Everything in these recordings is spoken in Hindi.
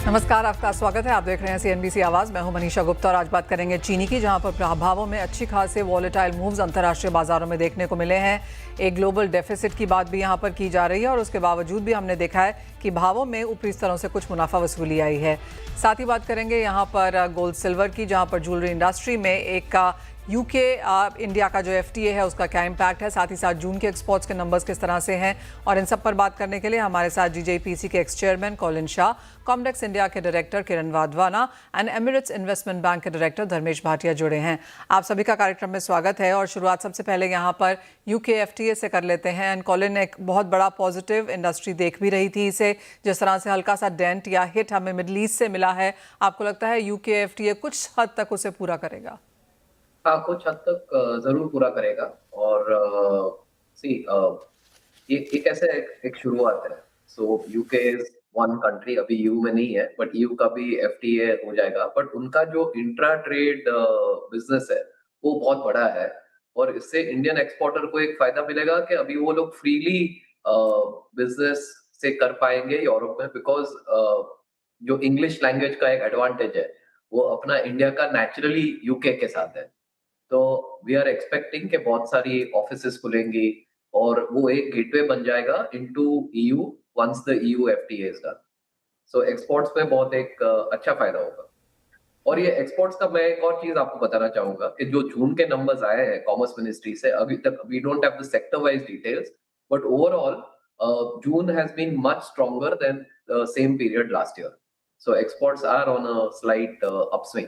नमस्कार, आपका स्वागत है। आप देख रहे हैं सीएनबीसी आवाज। मैं हूं मनीषा गुप्ता और आज बात करेंगे चीनी की, जहां पर प्रभावों में अच्छी खासे वॉलेटाइल मूव्स अंतर्राष्ट्रीय बाजारों में देखने को मिले हैं। एक ग्लोबल डेफिसिट की बात भी यहां पर की जा रही है और उसके बावजूद भी हमने देखा है कि भावों में ऊपरी स्तरों से कुछ मुनाफा वसूली आई है। साथ ही बात करेंगे यहां पर गोल्ड सिल्वर की, जहां पर ज्वेलरी इंडस्ट्री में एक यूके इंडिया का जो एफटीए है उसका क्या इम्पैक्ट है, साथ ही साथ जून के एक्सपोर्ट्स के नंबर्स किस तरह से हैं, और इन सब पर बात करने के लिए हमारे साथ जीजेपीसी के ex chairman Colin Shah, Comdex India के director Kiran Wadhwana and Emirates investment bank के डायरेक्टर धर्मेश भाटिया जुड़े हैं। आप सभी का कार्यक्रम में स्वागत है और शुरुआत सबसे पहले यहाँ पर यूके एफटीए से कर लेते हैं। एंड कॉलिन, एक बहुत बड़ा पॉजिटिव इंडस्ट्री देख भी रही थी इसे, जिस तरह से हल्का सा डेंट या हिट हमें मिडल ईस्ट से मिला है, आपको लगता है यूके एफटीए कुछ हद तक उसे पूरा करेगा? हाँ, कुछ हद तक ज़रूर पूरा करेगा। और सी ये कैसे एक शुरुआत है। सो यूके इज़ वन कंट्री, अभी ईयू में नहीं है, बट ईयू का भी एफटीए हो जाएगा। बट उनका जो इंट्रा ट्रेड बिज़नेस है, वो बहुत बड़ा है और इससे इंडियन एक्सपोर्टर को एक फ़ायदा मिलेगा कि अभी वो लोग फ्रीली बिज़नेस से कर पाएँगे यूरोप में, बिकॉज़ जो इंग्लिश लैंग्वेज का एक एडवांटेज है, वो अपना इंडिया का नेचुरली यूके के साथ है। तो वी आर एक्सपेक्टिंग कि बहुत सारी ऑफिसेस खुलेंगी और वो एक गेटवे बन जाएगा into EU once the EU FTA is done. So exports में बहुत एक अच्छा फायदा होगा। और ये एक्सपोर्ट्स का मैं एक और चीज आपको बताना चाहूंगा कि जो जून के नंबर्स आए हैं कॉमर्स मिनिस्ट्री से, अभी तक we don't have the sector wise details, but overall June has been much stronger than same period last year. So exports are on a slight upswing.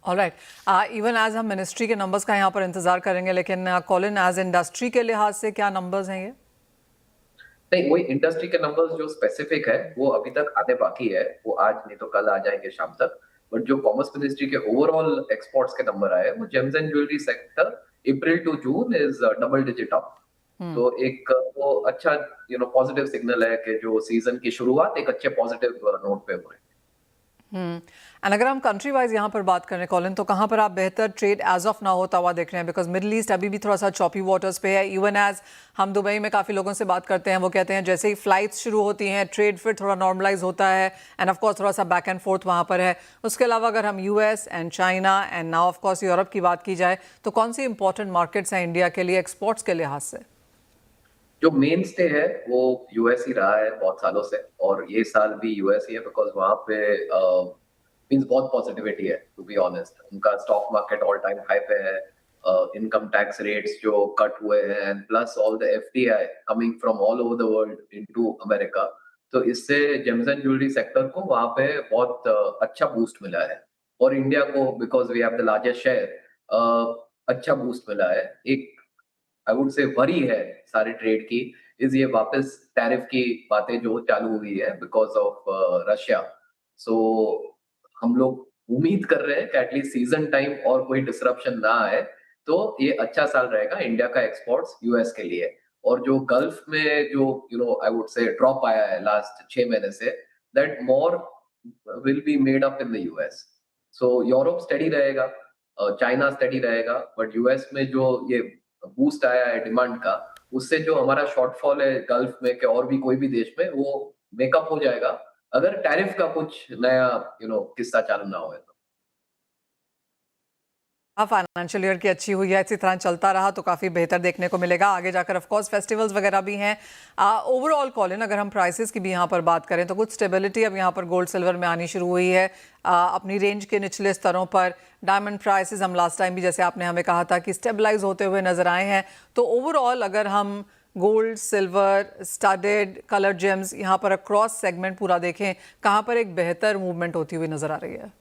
Alright, even as हम मिनिस्ट्री के नंबर्स का यहाँ पर इंतजार करेंगे, लेकिन कॉलिन, एज इंडस्ट्री के लिहाज से क्या नंबर्स हैं ये? नहीं, वही इंडस्ट्री के नंबर्स जो स्पेसिफिक है वो अभी तक आने बाकी है। वो आज नहीं तो कल आ जाएंगे शाम तक। बट जो कॉमर्स मिनिस्ट्री के ओवरऑल एक्सपोर्ट्स के नंबर आए, वो gems and jewellery sector April to June is double digit up. तो एक वो अच्छा पॉजिटिव सिग्नल है कि जो सीजन की शुरुआत एक अच्छे पॉजिटिव नोट पे हो रही है। एंड अगर हम कंट्री वाइज यहाँ पर बात करें कॉलिन, तो कहाँ पर आप बेहतर ट्रेड एज ऑफ ना होता हुआ देख रहे हैं? बिकॉज मिडल ईस्ट अभी भी थोड़ा सा चॉपी वाटर्स पे है। इवन एज हम दुबई में काफ़ी लोगों से बात करते हैं, वो कहते हैं जैसे ही फ्लाइट्स शुरू होती हैं ट्रेड फिर थोड़ा नॉर्मलाइज होता है, एंड ऑफकोर्स थोड़ा सा बैक एंड फोर्थ वहाँ पर है। उसके अलावा अगर हम US and China and now of course Europe की बात की जाए, तो कौन सी इंपॉर्टेंट मार्केट्स हैं इंडिया के लिए एक्सपोर्ट्स के लिहाज से? जो मेन स्टे है वो यूएस ही रहा है बहुत सालों से, और ये साल भी यूएस ही है, बिकॉज वहां पे मींस बहुत पॉजिटिविटी है। टू बी ऑनेस्ट, उनका stock market all time high पे है। इनकम टैक्स रेट्स जो कट हुए हैं, and plus all the FDI coming from all over the world into America, तो इससे जेम्स एंड ज्वेलरी सेक्टर को वहां पे बहुत अच्छा बूस्ट मिला है। और इंडिया को, because we have the largest share, अच्छा बूस्ट मिला है। एक आई वुड से वरी है सारे ट्रेड की, इज ये वापस टैरिफ की बातें जो चालू हुई है बिकॉज ऑफ रशिया। सो हम लोग उम्मीद कर रहे हैं कि एटलीस्ट सीजन टाइम और कोई डिसरप्शन ना आए, तो ये अच्छा साल रहेगा इंडिया का एक्सपोर्ट्स यूएस के लिए। और जो गल्फ में जो आई वुड से ड्रॉप आया है लास्ट 6 महीने से, that more will be made up in the US. So Europe study रहेगा, चाइना स्टडी रहेगा, बट यूएस में जो ये बूस्ट आया है डिमांड का, उससे जो हमारा शॉर्टफॉल है गल्फ में के और भी कोई भी देश में, वो मेकअप हो जाएगा, अगर टैरिफ का कुछ नया किस्सा चालू ना होए तो। हाँ, फाइनेंशियल ईयर की अच्छी हुई है, इसी तरह चलता रहा तो काफ़ी बेहतर देखने को मिलेगा आगे जाकर। ऑफ कोर्स फेस्टिवल्स वगैरह भी हैं। ओवरऑल कॉलिन, अगर हम प्राइसेस की भी यहाँ पर बात करें तो कुछ स्टेबिलिटी अब यहाँ पर गोल्ड सिल्वर में आनी शुरू हुई है। अपनी रेंज के निचले स्तरों पर डायमंड प्राइसेस हम लास्ट टाइम भी, जैसे आपने हमें कहा था, कि स्टेबलाइज होते हुए नजर आए हैं। तो ओवरऑल अगर हम gold, silver, studded, colour gems यहाँ पर अक्रॉस सेगमेंट पूरा देखें, कहाँ पर एक बेहतर मूवमेंट होती हुई नजर आ रही है?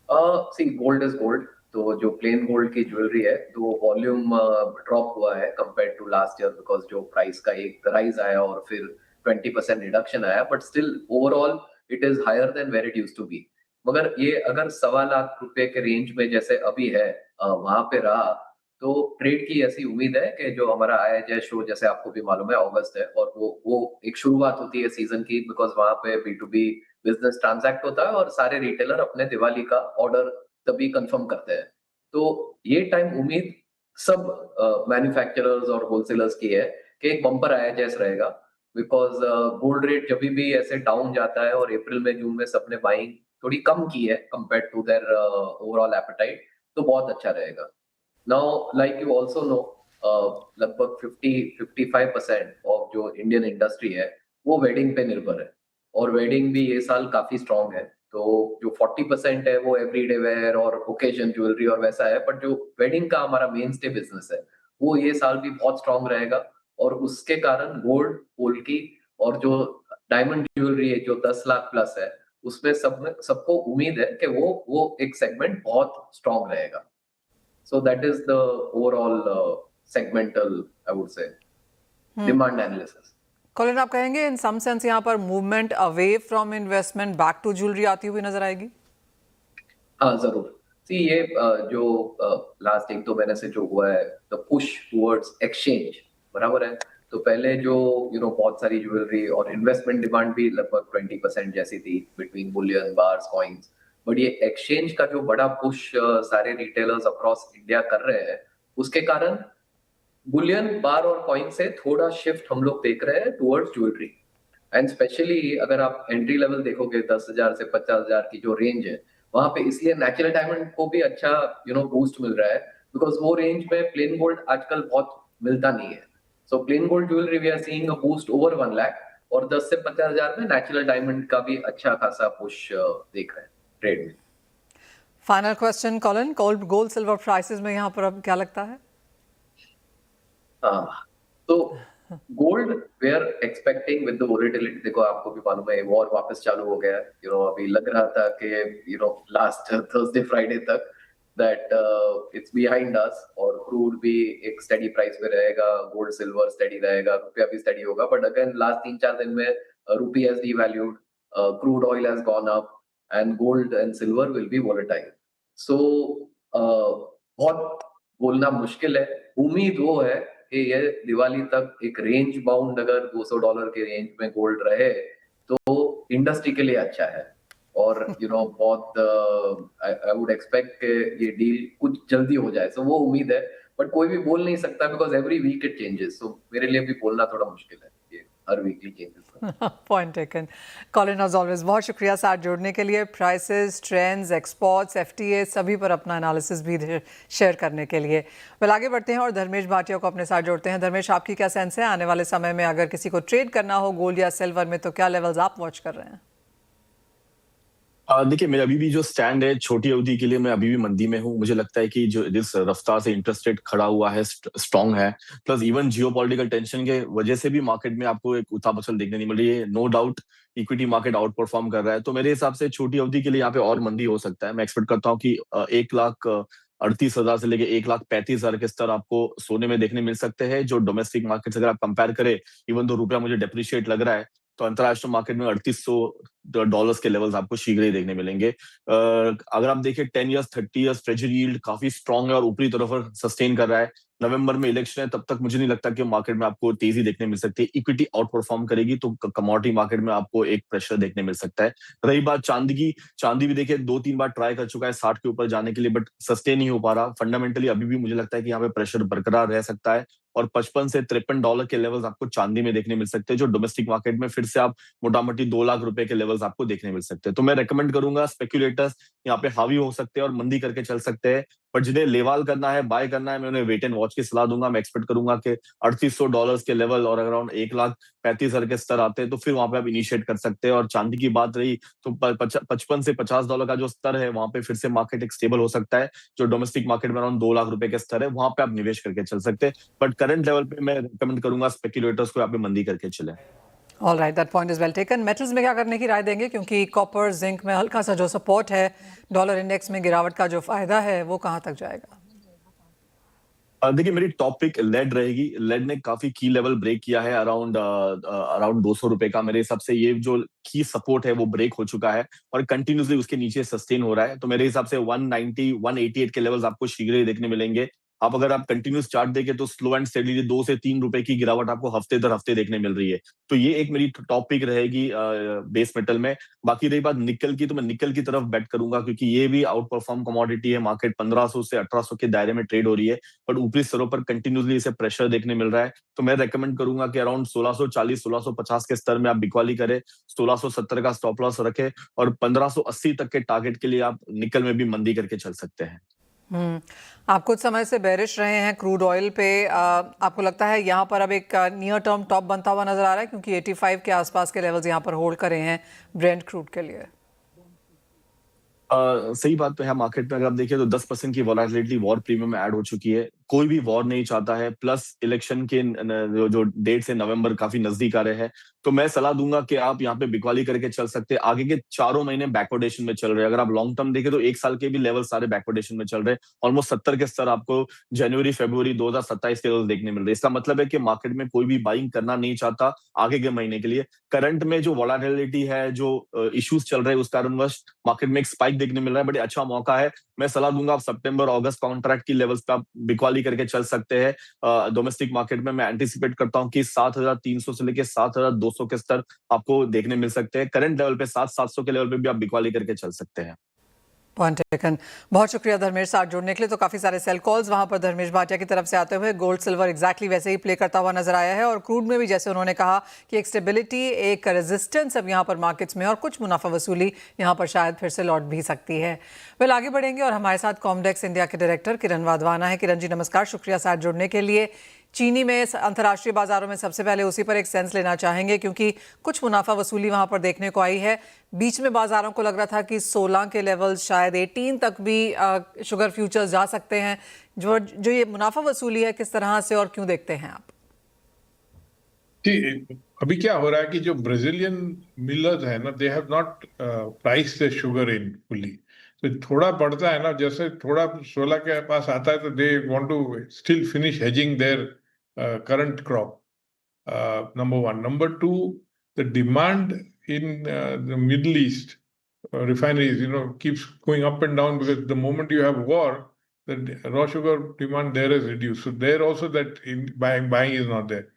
सी, गोल्ड इज गोल्ड। तो जो प्लेन गोल्ड की ज्वेलरी है, तो वॉल्यूम ड्रॉप हुआ है compare to last year, because जो प्राइस का एक राइज आया और फिर 20% रिडक्शन आया, but still overall it is higher than where it use to be. मगर ये अगर 1.25 लाख के रेंज में जैसे अभी है, वहां पे रहा, तो ट्रेड की ऐसी उम्मीद है कि जो हमारा IIJ शो, जैसे आपको भी मालूम है, अगस्त है, और वो एक शुरुआत होती है सीजन की, बिकॉज वहां पे B2B बिजनेस ट्रांजैक्ट होता है और सारे रिटेलर अपने दिवाली का ऑर्डर तभी कंफर्म करते हैं। तो ये टाइम उम्मीद सब मैन्युफैक्चरर्स और होलसेलर्स की है कि एक बम्पर IIJS रहेगा। बिकॉज गोल्ड रेट जब भी ऐसे डाउन जाता है और अप्रैल में जून में सबने बाइंग थोड़ी कम की है compare to their overall appetite, तो बहुत अच्छा रहेगा। Now like you also know, लगभग 50-55% ऑफ जो इंडियन इंडस्ट्री है वो वेडिंग पे निर्भर है, और वेडिंग भी ये साल काफी स्ट्रांग है। तो जो 40% है वो एवरीडे वेयर और ओकेजन ज्वेलरी और वैसा है, बट जो वेडिंग का हमारा मेन स्टे बिजनेस है वो ये साल भी बहुत स्ट्रांग रहेगा। और उसके कारण गोल्ड, पोल्की और जो डायमंड ज्वेलरी है जो 10 लाख प्लस है, उसमें सबको उम्मीद है कि वो एक सेगमेंट बहुत स्ट्रांग रहेगा। So that is the overall segmental, I would say, demand analysis. Colin, आप कहेंगे इन सम सेंस यहाँ पर movement away from investment back to jewellery आती हुई नजर आएगी? हाँ, जरूर। सी ये जो लास्ट 1-2 महीने से जो हुआ है, द पुश टुवर्ड्स एक्सचेंज, बराबर है। तो पहले जो बहुत सारी ज्वेलरी और इन्वेस्टमेंट डिमांड भी लगभग 20% जैसी थी between Boolean, bars, coins, but ये एक्सचेंज का जो बड़ा पुश सारे रिटेलर्स अक्रॉस इंडिया कर रहे हैं, उसके कारण बुलियन, बार और कॉइन से थोड़ा शिफ्ट हम लोग देख रहे हैं टुवर्ड्स ज्वेलरी। एंड स्पेशली अगर आप एंट्री लेवल देखोगे 10,000 से 50,000 की जो रेंज है, वहां पे इसलिए नेचुरल डायमंड को भी अच्छा बूस्ट मिल रहा है, बिकॉज वो रेंज में प्लेन गोल्ड आजकल बहुत मिलता नहीं है। So plain gold jewellery we are seeing a boost over 1 lakh, और 10 से 50,000 में नेचुरल डायमंड का भी अच्छा खासा पुश देख रहे हैं ट्रेड में। Final question Colin, gold silver prices में यहाँ पर अब क्या लगता है? हाँ, तो gold we are expecting with the volatility, देखो आपको भी मालूम है वॉर वापस चालू हो गया है। अभी लग रहा था कि लास्ट थर्सडे फ्राइडे तक दैट इट्स बिहाइंड अस, और क्रूड भी एक स्टेडी प्राइस पे रहेगा, गोल्ड सिल्वर स्टेडी रहेगा, रुपया भी स्टेडी होगा। बट अगेन लास्ट 3-4 दिन में rupee has devalued, crude oil has gone up, and gold and silver will be volatile. So बहुत बोलना मुश्किल है। उम्मीद वो है कि ये दिवाली तक एक रेंज बाउंड अगर $200 के रेंज में गोल्ड रहे तो इंडस्ट्री के लिए अच्छा है। और बहुत आई वुड एक्सपेक्ट कि ये डील कुछ जल्दी हो जाए, सो वो उम्मीद है। बट कोई भी बोल नहीं सकता because every week it changes, so मेरे लिए भी बोलना थोड़ा मुश्किल है ये हर weekly changes. Point taken Colin, as always बहुत शुक्रिया साथ जुड़ने के लिए। प्राइसेस, ट्रेंड्स, एक्सपोर्ट्स, एफटीए सभी पर अपना एनालिसिस भी शेयर करने के लिए। वेल आगे बढ़ते हैं और धर्मेश भाटिया को अपने साथ जोड़ते हैं। धर्मेश, आपकी क्या सेंस है आने वाले समय में अगर किसी को ट्रेड करना हो गोल्ड या सिल्वर में, तो क्या लेवल्स आप वॉच कर रहे हैं? देखिए, मेरा अभी भी जो स्टैंड है छोटी अवधि के लिए, मैं अभी भी मंदी में हूँ। मुझे लगता है कि जो जिस रफ्तार से इंटरेस्ट रेट खड़ा हुआ है स्ट्रांग है, प्लस इवन जियोपॉलिटिकल टेंशन के वजह से भी मार्केट में आपको एक उथल पुथल देखने नहीं मिल रही है। No doubt equity market outperform कर रहा है, तो मेरे हिसाब से छोटी अवधि के लिए यहाँ पे और मंदी हो सकता है। मैं एक्सपेक्ट करता हूँ कि 1,38,000 से लेके 1,35,000 के स्तर आपको सोने में देखने मिल सकते हैं। जो डोमेस्टिक मार्केट से अगर आप कंपेयर करें, इवन तो रुपया मुझे डेप्रिशिएट लग रहा है, तो अंतरराष्ट्रीय मार्केट में $3,800 के लेवल्स आपको शीघ्र ही देखने मिलेंगे। अगर आप देखें 10 ईयर्स 30 ईयर्स ट्रेजरी यील्ड काफी स्ट्रांग है और ऊपरी तरफ सस्टेन कर रहा है। नवंबर में इलेक्शन है, तब तक मुझे नहीं लगता कि मार्केट में आपको तेजी देखने मिल सकती है। इक्विटी आउट परफॉर्म करेगी तो कमोडिटी मार्केट में आपको एक प्रेशर देखने मिल सकता है। रही बात चांदी की, चांदी भी देखिए 2-3 बार ट्राई कर चुका है 60 के ऊपर जाने के लिए, बट सस्टेन नहीं हो पा रहा। फंडामेंटली अभी भी मुझे लगता है कि यहाँ पे प्रेशर बरकरार रह सकता है, और $55 से $53 के लेवल्स आपको चांदी में देखने मिल सकते हैं, जो डोमेस्टिक मार्केट में फिर से आप मोटामोटी 2 लाख रुपए के लेवल्स आपको देखने मिल सकते हैं। तो मैं रेकमेंड करूंगा, स्पेक्युलेटर्स यहाँ पे हावी हो सकते हैं और मंदी करके चल सकते हैं, बट जिन्हें लेवाल करना है, बाय करना है, मैं उन्हें वेट एंड वॉच की सलाह दूंगा। मैं एक्सपेक्ट करूंगा कि $3,800 के लेवल और अराउंड 1,35,000 के स्तर आते हैं तो फिर वहां पे आप इनिशिएट कर सकते हैं। और चांदी की बात रही तो $55 से $50 का जो स्तर है, वहां पे फिर से मार्केट एक स्टेबल हो सकता है। जो डोमेस्टिक मार्केट में अराउंड 2 लाख रुपए के स्तर है, वहां पे आप निवेश करके चल सकते हैं, बट करंट लेवल पे मैं रिकमेंड करूंगा स्पेक्युलेटर्स को यहाँ पे मंदी करके चले। All right, that point is well taken. Metals में क्या करने की राय देंगे, क्योंकि कॉपर, जिंक में हल्का सा जो सपोर्ट है, डॉलर इंडेक्स में गिरावट का जो फायदा है वो कहां तक जाएगा? देखिए, मेरी टॉप पिक लेड रहेगी। लेड ने काफी की लेवल ब्रेक किया है अराउंड $200 का। मेरे हिसाब से ये जो की सपोर्ट है वो ब्रेक हो चुका है और कंटिन्यूसली उसके नीचे सस्टेन हो रहा है। तो मेरे हिसाब से 190 188 के लेवल्स आपको शीघ्र ही देखने मिलेंगे। आप अगर आप कंटिन्यूस चार्ट देखें तो स्लो एंड स्टेडीली 2 से 3 रुपए की गिरावट आपको हफ्ते दर हफ्ते देखने मिल रही है। तो ये एक मेरी टॉप पिक रहेगी बेस मेटल में। बाकी रही बात निकल की, तो मैं निकल की तरफ बेट करूंगा, क्योंकि ये भी आउट परफॉर्म कमोडिटी है। मार्केट 1500 से 1800 के दायरे में ट्रेड हो रही है, बट ऊपरी स्तरों पर कंटिन्यूसली इसे प्रेशर देखने मिल रहा है। तो मैं रेकमेंड करूंगा कि अराउंड 1640 1650 के स्तर में आप बिकवाली करें, 1670 का स्टॉप लॉस रखें, और 1580 तक के टारगेट के लिए आप निकल में भी मंदी करके चल सकते हैं। आप कुछ समय से बेरिश रहे हैं क्रूड ऑयल पे। आपको लगता है यहाँ पर अब एक नियर टर्म टॉप बनता हुआ नजर आ रहा है, क्योंकि 85 के आसपास के लेवल्स यहाँ पर होल्ड करे हैं ब्रेंट क्रूड के लिए? सही बात तो है। मार्केट में अगर आप देखिए तो 10% की वॉलेटिलिटी वॉर प्रीमियम में ऐड हो चुकी है। कोई भी वॉर नहीं चाहता है, प्लस इलेक्शन के जो डेट से नवंबर काफी नजदीक आ रहे हैं। तो मैं सलाह दूंगा कि आप यहाँ पे बिकवाली करके चल सकते हैं। आगे के 4 महीने बैकवर्डेशन में चल रहे हैं। अगर आप लॉन्ग टर्म देखें तो 1 साल के भी लेवल सारे बैकवर्डेशन में चल रहे हैं। ऑलमोस्ट 70 के स्तर आपको जनवरी फरवरी 2027 के लेवल देखने मिल रहे हैं। इसका मतलब है कि मार्केट में कोई भी बाइंग करना नहीं चाहता आगे के महीने के लिए। करंट में जो वॉलेटिलिटी है, जो इश्यूज चल रहे हैं, उस कारणवश मार्केट में एक स्पाइक देखने मिल रहा है। बट अच्छा मौका है। मैं सलाह दूंगा आप सितंबर अगस्त कॉन्ट्रैक्ट की लेवल्स पे आप बिकवाली करके चल सकते हैं। डोमेस्टिक मार्केट में मैं एंटिसिपेट करता हूं कि 7300 से लेके 7200 के स्तर आपको देखने मिल सकते हैं। करंट लेवल पे 7700 के लेवल पे भी आप बिकवाली करके चल सकते हैं। Point taken. बहुत शुक्रिया धर्मेश साथ जुड़ने के लिए। तो काफी सारे सेल कॉल्स वहां पर धर्मेश भाटिया की तरफ से आते हुए गोल्ड सिल्वर एग्जैक्टली वैसे ही प्ले करता हुआ नजर आया है, और क्रूड में भी जैसे उन्होंने कहा कि एक स्टेबिलिटी, एक रेजिस्टेंस अब यहाँ पर मार्केट्स में, और कुछ मुनाफा वसूली यहाँ पर शायद फिर से लौट भी सकती है। वेल, आगे बढ़ेंगे और हमारे साथ कॉमडेक्स इंडिया के डायरेक्टर किरण वाधवाना है। किरण जी नमस्कार, शुक्रिया साथ जुड़ने के लिए। चीनी में अंतर्राष्ट्रीय बाजारों में सबसे पहले उसी पर एक सेंस लेना चाहेंगे, क्योंकि कुछ मुनाफा वसूली वहां पर देखने को आई है। बीच में बाजारों को लग रहा था कि 16 के लेवल, शायद 18 तक भी शुगर फ्यूचर्स जा सकते हैं। जो ये मुनाफा वसूली है, किस तरह से और क्यों देखते हैं आप? अभी क्या हो रहा है कि जो ब्राजीलियन मिलर्स है ना, they have not price the sugar in fully. तो थोड़ा बढ़ता है ना, जैसे थोड़ा 16 के पास आता है तो they want to still finish hedging their current crop, number one. Number two, the demand in the Middle East refineries, keeps going up and down, because the moment you have war, the raw sugar demand there is reduced. So there also that buying is not there.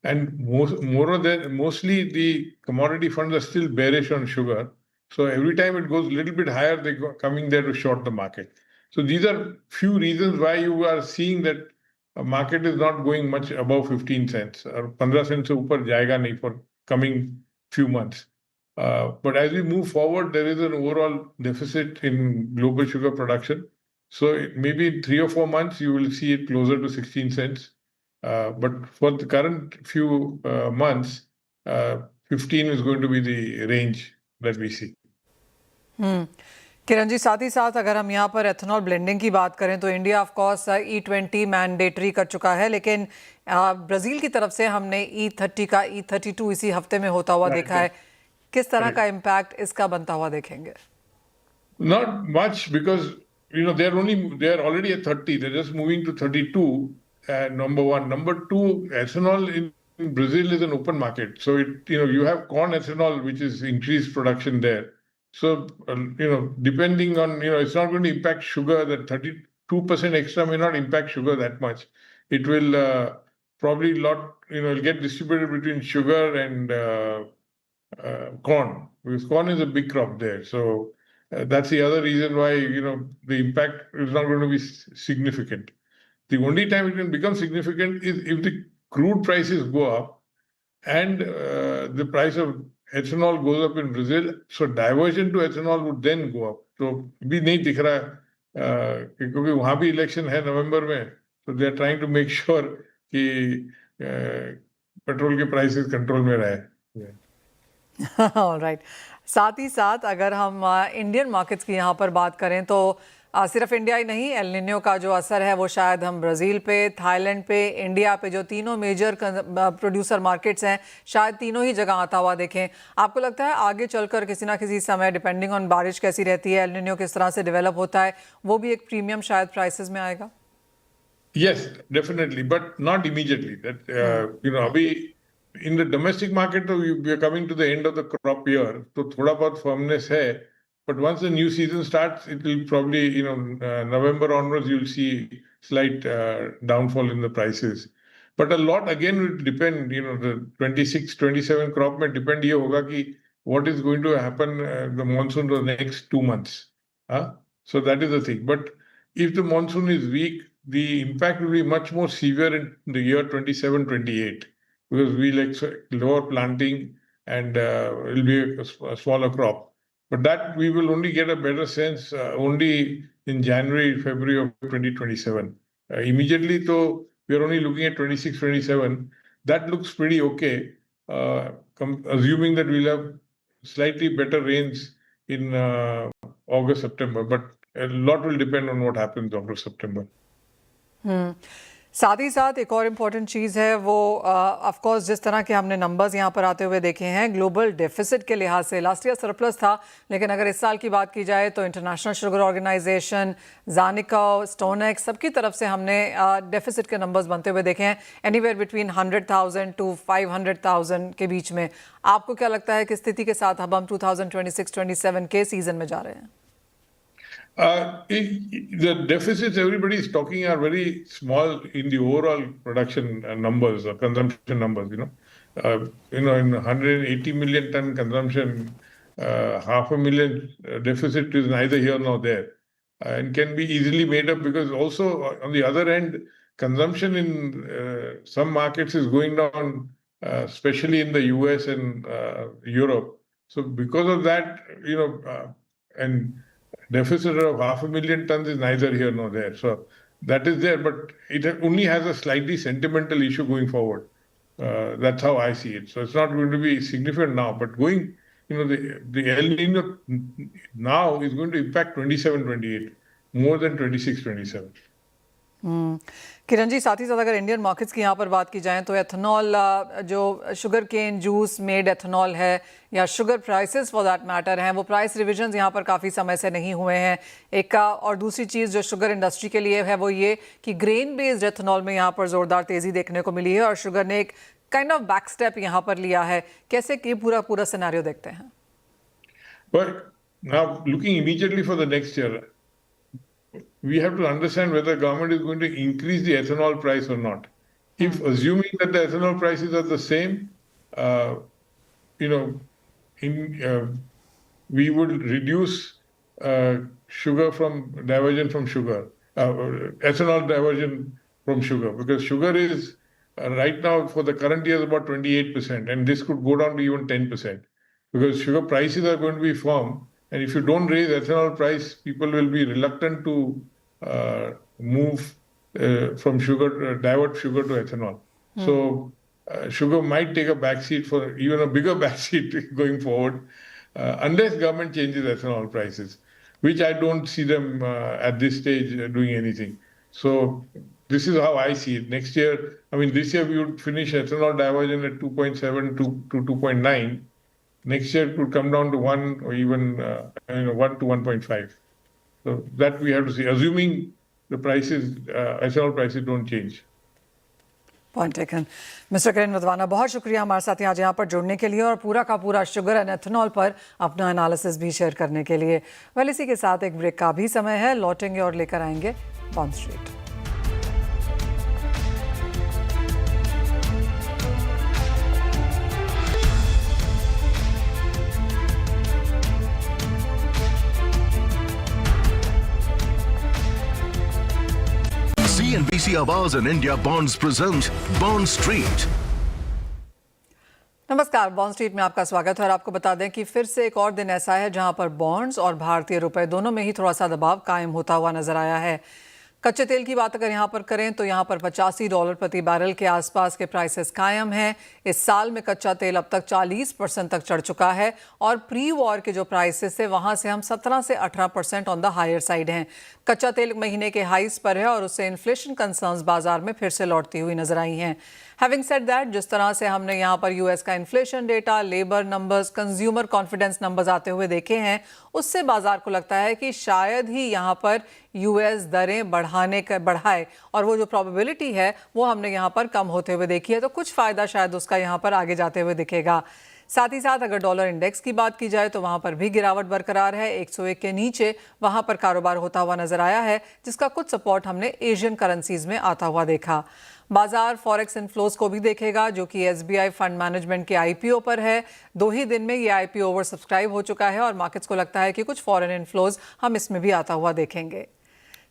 And mostly the commodity funds are still bearish on sugar. So every time it goes a little bit higher, they go coming there to short the market. So these are few reasons why you are seeing that a market is not going much above 15 cents or 15 cents se upar jayega nahi for coming few months. But as we move forward, there is an overall deficit in global sugar production. So maybe in 3 or 4 months, you will see it closer to 16 cents. But for the current few months, 15 is going to be the range that we see. Kiran ji, साथ ही साथ अगर हम यहाँ पर एथेनॉल ब्लेंडिंग की बात करें तो India of course E20 mandatory कर चुका है, लेकिन ब्राजील की तरफ से हमने E30 का E32 इसी हफ्ते में होता हुआ देखा है। किस तरह का इम्पैक्ट इसका बनता हुआ देखेंगे? Not much, because they are already at 30. They're just moving to 32. Number one. Number two, ethanol in Brazil is an open market. So you have corn ethanol, which is increased production there. So depending on, it's not going to impact sugar. That 32% extra may not impact sugar that much. It will probably it'll get distributed between sugar and corn, because corn is a big crop there. So that's the other reason why the impact is not going to be significant. The only time it can become significant is if the crude prices go up and the price of ethanol goes up in Brazil. So diversion to ethanol would then go up. So अभी नहीं दिख रहा है, क्योंकि वहां भी इलेक्शन है नवंबर में, so they are trying to make sure कि पेट्रोल के प्राइसेस कंट्रोल में रहे। ऑलराइट। साथ ही साथ अगर हम इंडियन मार्केट्स की यहाँ पर बात करें तो सिर्फ इंडिया ही नहीं, एल निनो का जो असर है वो शायद हम ब्राज़ील पे, थाईलैंड पे, इंडिया पे, जो तीनों मेजर प्रोड्यूसर मार्केट्स हैं, शायद तीनों ही जगह आता हुआ देखें। आपको लगता है आगे चलकर किसी ना किसी समय, डिपेंडिंग ऑन बारिश कैसी रहती है, एल निनो किस तरह से डेवलप होता है, वो भी एक प्रीमियम शायद प्राइसेस में आएगा? Yes, definitely, but not immediately. That अभी in the domestic market, we are coming to the end of the crop year, तो थोड़ा बहुत firmness है, But once the new season starts, it will probably, November onwards, you'll see slight downfall in the prices. But a lot again will depend, the 26, 27 crop may depend ye hoga ki what is going to happen the monsoon the next 2 months. So that is the thing. But if the monsoon is weak, the impact will be much more severe in the year 27, 28 because we lower planting and it will be a smaller crop. But that we will only get a better sense only in January, February of 2027. Immediately, though, we are only looking at 26, 27. That looks pretty okay, assuming that we'll have slightly better rains in August, September. But a lot will depend on what happens August, September. साथ ही साथ एक और इम्पॉर्टेंट चीज़ है वो ऑफ कोर्स जिस तरह के हमने नंबर्स यहाँ पर आते हुए देखे हैं ग्लोबल डेफिसिट के लिहाज से लास्ट ईयर सरप्लस था, लेकिन अगर इस साल की बात की जाए तो इंटरनेशनल शुगर ऑर्गेनाइजेशन, ज़ानिका, स्टोनेक्स सबकी तरफ से हमने डेफिसिट के नंबर्स बनते हुए देखे हैं एनीवेयर बिटवीन 100,000 टू 500,000 के बीच में। आपको क्या लगता है कि स्थिति के साथ अब हम 2026-27 के सीजन में जा रहे हैं? The deficits everybody is talking are very small in the overall production numbers or consumption numbers. In 180 million ton consumption, 500,000 deficit is neither here nor there, and can be easily made up because also on the other end, consumption in some markets is going down, especially in the US and Europe. So because of that, and deficit of 500,000 tons is neither here nor there. So that is there, but it only has a slightly sentimental issue going forward. That's how I see it. So it's not going to be significant now, but going, the El Nino now is going to impact 27, 28 more than 26, 27. Kiran ji, साथ ही साथ अगर इंडियन मार्केट्स की यहाँ पर बात की जाए तो एथेनॉल, जो sugar cane juice made ethanol है या sugar prices for that matter हैं, वो प्राइस रिविजन्स यहाँ पर काफ़ी समय से नहीं हुए हैं एक का। और दूसरी चीज़ जो शुगर इंडस्ट्री के लिए है वो ये कि ग्रेन बेस्ड एथेनॉल में यहाँ पर ज़ोरदार तेज़ी देखने को मिली है और शुगर ने एक काइंड ऑफ बैक स्टेप यहाँ पर लिया है। कैसे कि पूरा सिनेरियो देखते हैं? But now looking immediately for the next year, we have to understand whether government is going to increase the ethanol price or not. If assuming that the ethanol prices are the same, we would reduce sugar from diversion from sugar, ethanol diversion from sugar, because sugar is right now for the current year is about 28%, and this could go down to even 10% because sugar prices are going to be firm. And if you don't raise ethanol price, people will be reluctant to move from sugar, divert sugar to ethanol. So sugar might take a backseat for even a bigger backseat going forward, unless government changes ethanol prices, which I don't see them at this stage doing anything. So this is how I see it. Next year, this year we would finish ethanol diversion at 2.7 to 2.9. Next year it could come down to 1 or even 1 to 1.5. So that we have to see, assuming the prices, ethanol prices don't change. Point taken. Mister Kiran Wadhwana, बहुत शुक्रिया हमारे साथ आज यहाँ पर जुड़ने के लिए और पूरा का पूरा शुगर एंड एथेनॉल पर अपना एनालिसिस भी शेयर करने के लिए। वेल, इसी के साथ एक ब्रेक का भी समय है, लौटेंगे और लेकर आएंगे bond street. CNBC Awaaz and India Bonds present Bond Street. नमस्कार, बॉन्ड स्ट्रीट में आपका स्वागत है और आपको बता दें कि फिर से एक और दिन ऐसा है जहां पर बॉन्ड्स और भारतीय रुपए दोनों में ही थोड़ा सा दबाव कायम होता हुआ नजर आया है। कच्चे तेल की बात अगर यहाँ पर करें तो यहाँ पर $85 प्रति बैरल के आसपास के प्राइसेस कायम हैं। इस साल में कच्चा तेल अब तक 40% तक चढ़ चुका है और प्री वॉर के जो प्राइसेस है वहाँ से हम 17 से 18% ऑन द हायर साइड हैं। कच्चा तेल महीने के हाइस पर है और उससे इन्फ्लेशन कंसर्न्स बाजार में फिर से लौटती हुई नजर आई हैं। हैविंग सेड दैट, जिस तरह से हमने यहाँ पर यूएस का inflation data, labour numbers, consumer confidence numbers आते हुए देखे हैं, उससे बाजार को लगता है कि शायद ही यहाँ पर यूएस दरें बढ़ाए और वो जो प्रोबेबिलिटी है वो हमने यहाँ पर कम होते हुए देखी है, तो कुछ फ़ायदा शायद उसका यहाँ पर आगे जाते हुए दिखेगा। साथ ही साथ अगर डॉलर इंडेक्स की बात की जाए तो वहां पर भी गिरावट बरकरार है। 101 के नीचे वहां पर कारोबार होता हुआ नजर आया है, जिसका कुछ सपोर्ट हमने एशियन करेंसीज में आता हुआ देखा। बाजार फॉरेक्स इनफ्लोज को भी देखेगा, जो कि SBI फंड मैनेजमेंट के IPO पर है। 2 ही दिन में ये IPO ओवर सब्सक्राइब हो चुका है और मार्केट्स को लगता है कि कुछ फॉरेन इनफ्लोज हम इसमें भी आता हुआ देखेंगे।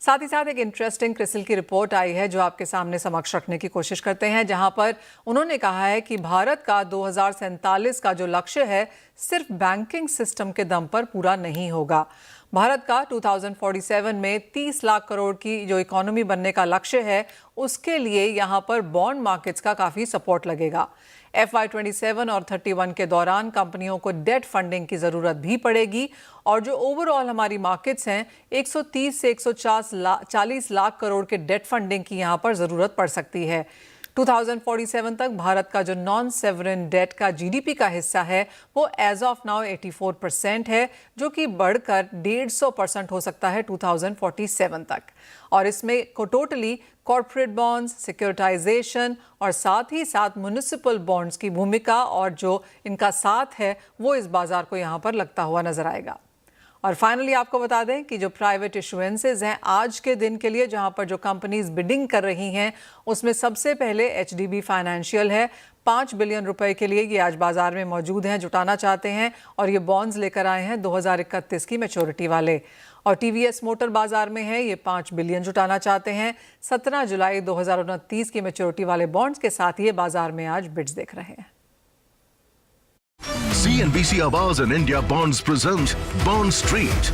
साथ ही साथ एक इंटरेस्टिंग क्रिसिल की रिपोर्ट आई है जो आपके सामने समक्ष रखने की कोशिश करते हैं, जहां पर उन्होंने कहा है कि भारत का 2047 का जो लक्ष्य है सिर्फ बैंकिंग सिस्टम के दम पर पूरा नहीं होगा। भारत का 2047 में 30 लाख करोड़ की जो इकोनॉमी बनने का लक्ष्य है, उसके लिए यहाँ पर बॉन्ड मार्केट्स का काफ़ी सपोर्ट लगेगा। FY27 और 31 के दौरान कंपनियों को डेट फंडिंग की ज़रूरत भी पड़ेगी और जो ओवरऑल हमारी मार्केट्स हैं 130 से 140 लाख करोड़ के डेट फंडिंग की यहाँ पर ज़रूरत पड़ सकती है। 2047 तक भारत का जो नॉन सेवरेन डेट का GDP का हिस्सा है वो एज ऑफ नाउ 84% है, जो कि बढ़कर 150% हो सकता है 2047 तक। और इसमें टोटली कॉर्पोरेट बॉन्ड्स, सिक्योरिटाइजेशन और साथ ही साथ म्युनिसिपल बॉन्ड्स की भूमिका और जो इनका साथ है वो इस बाजार को यहाँ पर लगता हुआ नजर आएगा। और फाइनली आपको बता दें कि जो प्राइवेट इशुएंसेस हैं आज के दिन के लिए, जहां पर जो कंपनीज बिडिंग कर रही हैं, उसमें सबसे पहले HDB फाइनेंशियल है। 5 बिलियन रुपए के लिए ये आज बाजार में मौजूद हैं, जुटाना चाहते हैं और ये बॉन्ड्स लेकर आए हैं 2031 की मैच्योरिटी वाले। और TVS मोटर बाजार में है, ये 5 बिलियन जुटाना चाहते हैं। 17 जुलाई 2029 की मैच्योरिटी वाले बॉन्ड्स के साथ ये बाजार में आज बिड्स देख रहे हैं। CNBC Awaaz and India Bonds present Bond Street.